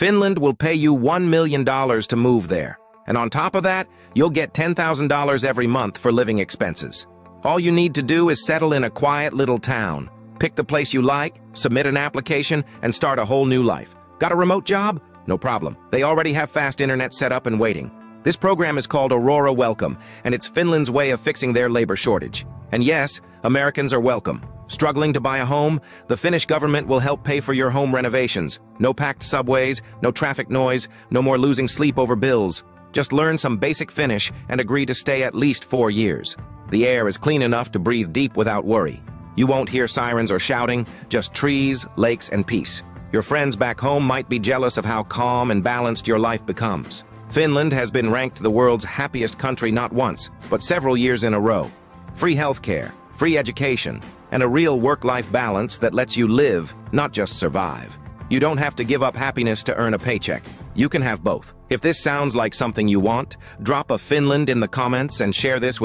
Finland will pay you $1 million to move there. And on top of that, you'll get $10,000 every month for living expenses. All you need to do is settle in a quiet little town. Pick the place you like, submit an application, and start a whole new life. Got a remote job? No problem. They already have fast internet set up and waiting. This program is called Aurora Welcome, and it's Finland's way of fixing their labor shortage. And yes, Americans are welcome. Struggling to buy a home? The Finnish government will help pay for your home renovations. No packed subways, no traffic noise, no more losing sleep over bills. Just learn some basic Finnish and agree to stay at least 4 years. The air is clean enough to breathe deep without worry. You won't hear sirens or shouting, just trees, lakes, and peace. Your friends back home might be jealous of how calm and balanced your life becomes. Finland has been ranked the world's happiest country not once, but several years in a row. Free healthcare, free education, and a real work-life balance that lets you live, not just survive. You don't have to give up happiness to earn a paycheck. You can have both. If this sounds like something you want, drop a Finland in the comments and share this with